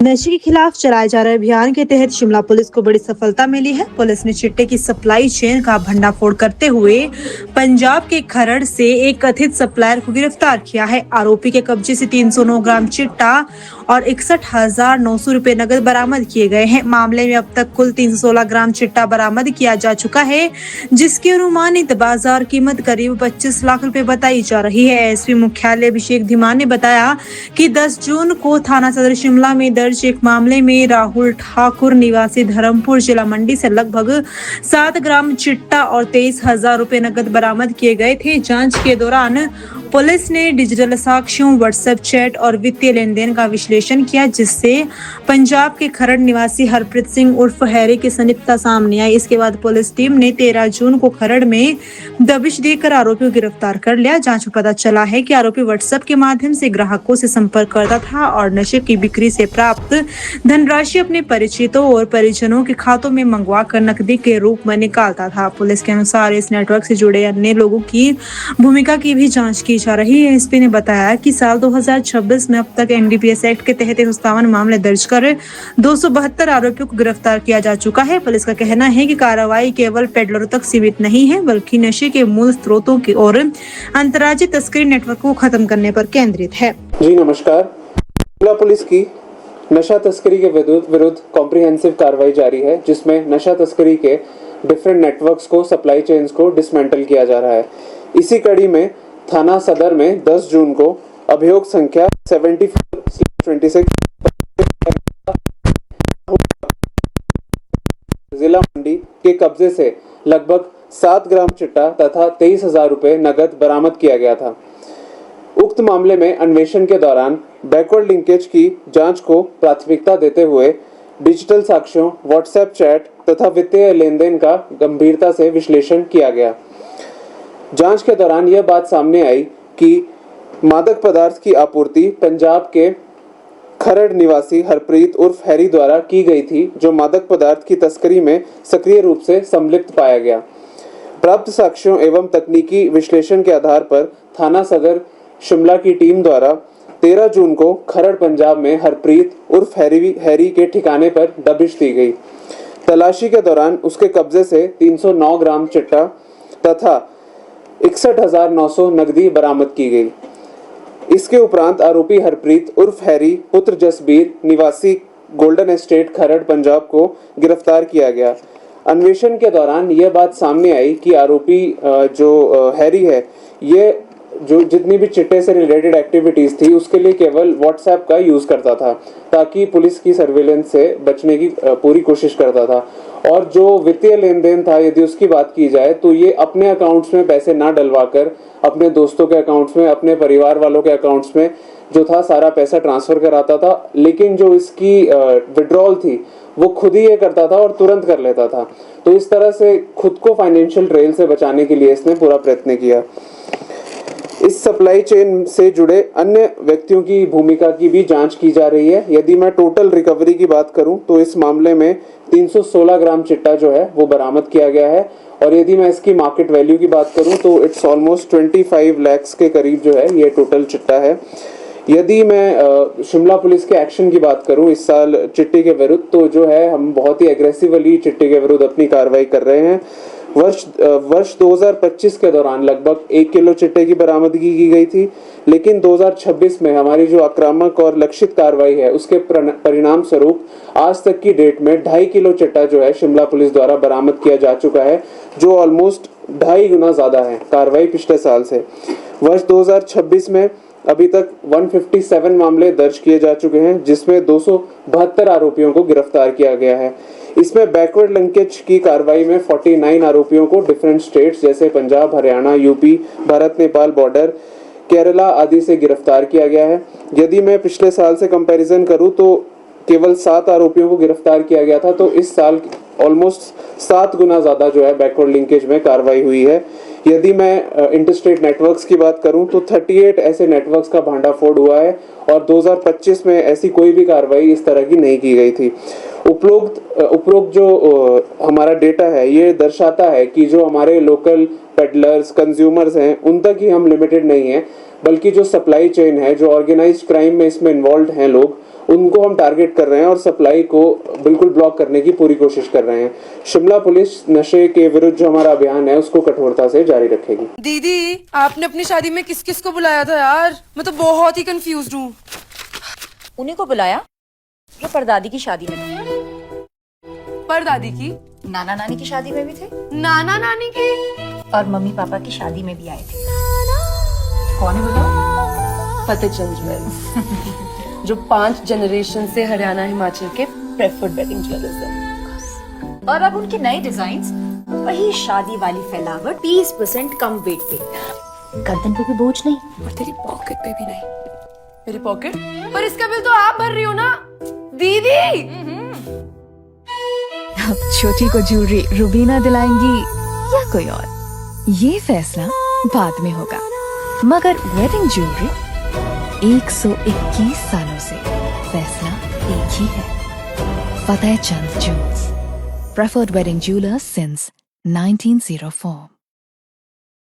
नशे के खिलाफ चलाए जा रहे अभियान के तहत शिमला पुलिस को बड़ी सफलता मिली है। पुलिस ने चिट्टे की सप्लाई चेन का भंडाफोड़ करते हुए पंजाब के खरड़ से एक कथित सप्लायर को गिरफ्तार किया है। आरोपी के कब्जे से 309 ग्राम चिट्टा और 61,900 रुपए नकद बरामद किए गए हैं। मामले में अब तक कुल 316 ग्राम चिट्टा बरामद किया जा चुका है, जिसकी अनुमानित बाजार कीमत करीब 25 लाख रुपए बताई जा रही है। एसपी मुख्यालय अभिषेक धीमान ने बताया कि 10 जून को थाना सदर शिमला में दर्ज एक मामले में राहुल ठाकुर निवासी धर्मपुर जिला मंडी से लगभग 7 ग्राम चिट्टा और 23,000 रुपए नकद बरामद किए गए थे। जांच के दौरान पुलिस ने डिजिटल साक्ष्यों, व्हाट्सएप चैट और वित्तीय लेन देन का विश्लेषण किया, जिससे पंजाब के खरड़ निवासी हरप्रीत सिंह उर्फ हैरी की संलिप्तता सामने आई। इसके बाद पुलिस टीम ने 13 जून को खरड़ में दबिश देकर आरोपी को गिरफ्तार कर लिया। जांच में पता चला है कि आरोपी व्हाट्सएप के माध्यम से ग्राहकों से संपर्क करता था और नशे की बिक्री से प्राप्त धनराशि अपने परिचितों और परिजनों के खातों में मंगवा कर नकदी के रूप में निकालता था। पुलिस के अनुसार इस नेटवर्क से जुड़े अन्य लोगों की भूमिका की भी जांच की जा रही है। एसपी ने बताया कि साल 2026 में अब तक एनडीपीएस एक्ट के तहत 157 मामले दर्ज कर 272 आरोपियों को गिरफ्तार किया जा चुका है। पुलिस का कहना है कि कार्रवाई केवल पेडलरों तक सीमित नहीं है, बल्कि नशे के मूल स्रोतों की और अंतर्राज्यीय तस्करी नेटवर्क को खत्म करने पर केंद्रित है। जी नमस्कार। शिमला पुलिस की नशा तस्करी के विरुद्ध कॉम्प्रिहेंसिव कार्रवाई जारी है, जिसमें नशा तस्करी के डिफरेंट नेटवर्क्स को, सप्लाई चेन्स को डिसमेंटल किया जा रहा है। इसी कड़ी में थाना सदर में 10 जून को अभियोग संख्या 74/26 जिला मंडी के कब्जे से लगभग 7 ग्राम चिट्टा तथा 23,000 रुपए नगद बरामद किया गया था। उक्त मामले में अन्वेषण के दौरान बैकवर्ड लिंकेज की जांच को प्राथमिकता देते हुए डिजिटल साक्ष्यों, व्हाट्सएप चैट तथा वित्तीय लेन देन का गंभीरता से विश्लेषण किया गया। जांच के दौरान यह बात सामने आई कि मादक पदार्थ की आपूर्ति पंजाब के खरड़ निवासी हरप्रीत उर्फ हैरी द्वारा की गई थी, जो मादक पदार्थ की तस्करी में सक्रिय रूप से संलिप्त पाया गया। प्राप्त साक्ष्यों एवं तकनीकी विश्लेषण के आधार पर थाना सदर शिमला की टीम द्वारा 13 जून को खरड़ पंजाब में हरप्रीत उर्फ हैरी के ठिकाने पर दबिश दी गई। तलाशी के दौरान उसके कब्जे से 309 ग्राम चिट्टा तथा 61,900 नकदी बरामद की गई। इसके उपरांत आरोपी हरप्रीत उर्फ हैरी पुत्र जसबीर निवासी गोल्डन एस्टेट खरड़ पंजाब को गिरफ्तार किया गया। अन्वेषण के दौरान यह बात सामने आई कि आरोपी जो हैरी है, ये जो जितनी भी चिट्टे से रिलेटेड एक्टिविटीज थी उसके लिए केवल व्हाट्सएप का यूज करता था, ताकि पुलिस की सर्विलेंस से बचने की पूरी कोशिश करता था। और जो वित्तीय लेन देन था, यदि उसकी बात की जाए तो ये अपने अकाउंट्स में पैसे ना डलवाकर अपने दोस्तों के अकाउंट्स में, अपने परिवार वालों के अकाउंट्स में जो था सारा पैसा ट्रांसफर कराता था। लेकिन जो इसकी विड्रॉल थी वो खुद ही ये करता था और तुरंत कर लेता था। तो इस तरह से खुद को फाइनेंशियल ट्रेल से बचाने के लिए इसने पूरा प्रयत्न किया। इस सप्लाई चेन से जुड़े अन्य व्यक्तियों की भूमिका की भी जांच की जा रही है। यदि मैं टोटल रिकवरी की बात करूं तो इस मामले में 316 ग्राम चिट्टा जो है वो बरामद किया गया है, और यदि मैं इसकी मार्केट वैल्यू की बात करूं तो इट्स ऑलमोस्ट 25 लाख के करीब जो है ये टोटल चिट्टा है। यदि मैं शिमला पुलिस के एक्शन की बात करूं इस साल चिट्टे के विरुद्ध, तो जो है हम बहुत ही एग्रेसिवली चिट्टे के विरुद्ध अपनी कार्रवाई कर रहे हैं। वर्ष 2025 के दौरान लगभग 1 किलो चिट्टे की बरामदगी की गई थी, लेकिन 2026 में हमारी जो आक्रामक और लक्षित कार्रवाई है उसके परिणाम स्वरूप आज तक की डेट में 2.5 किलो चिट्टा जो है शिमला पुलिस द्वारा बरामद किया जा चुका है, जो ऑलमोस्ट 2.5 गुना ज्यादा है कार्रवाई पिछले साल से। वर्ष 2026 में अभी तक 157 मामले दर्ज किए जा चुके हैं, जिसमें 272 आरोपियों को गिरफ्तार किया गया है। इसमें बैकवर्ड लिंकेज की कार्रवाई में 49 आरोपियों को डिफरेंट स्टेट्स जैसे पंजाब, हरियाणा, यूपी, भारत नेपाल बॉर्डर, केरला आदि से गिरफ्तार किया गया है। यदि मैं पिछले साल से कंपैरिजन करूं तो केवल 7 आरोपियों को गिरफ्तार किया गया था, तो इस साल ऑलमोस्ट 7 गुना ज्यादा जो है बैकवर्ड लिंकेज में कार्रवाई हुई है। यदि मैं इंटरस्टेट नेटवर्क्स की बात करूं तो 38 ऐसे नेटवर्क्स का भांडाफोड़ हुआ है, और 2025 में ऐसी कोई भी कार्रवाई इस तरह की नहीं की गई थी। उपरोक्त जो हमारा डेटा है ये दर्शाता है कि जो हमारे लोकल पेडलर्स, कंज्यूमर्स हैं, उन तक ही हम लिमिटेड नहीं है, बल्कि जो सप्लाई चेन है, जो ऑर्गेनाइज्ड क्राइम में इसमें इन्वॉल्व हैं लोग, उनको हम टारगेट कर रहे हैं और सप्लाई को बिल्कुल ब्लॉक करने की पूरी कोशिश कर रहे हैं। शिमला पुलिस नशे के विरुद्ध जो हमारा अभियान है उसको कठोरता से जारी रखेगी। दीदी, आपने अपनी शादी में किस किस को बुलाया था यार? मैं तो बहुत ही कंफ्यूज हूँ। उन्हीं को बुलाया जो परदादी की शादी में थे। पर दादी की, नाना नानी की शादी में भी थे नाना नानी की, और मम्मी पापा की शादी में भी आए थे। कौन है बताओ? फतेहचंद ज्वेल्स जो 5 जनरेशन से हरियाणा हिमाचल के प्रेफर्ड वेडिंग ज्वेलर्स हैं। और अब उनके नए डिजाइन्स, वही शादी वाली फैलावट, 30% कम वेट पे, गर्दन पे भी बोझ नहीं और तेरी पॉकेट पे भी नहीं। मेरी पॉकेट? पर इसका बिल तो आप भर रही हो ना दीदी। अब छोटी को ज्वेलरी रुबीना दिलाएंगी या कोई और, ये फैसला बाद में होगा, मगर वेडिंग ज्वेलरी 121 सालों से फैसला एक ही है। Fatehchand jewels, preferred wedding jewellers since 1904।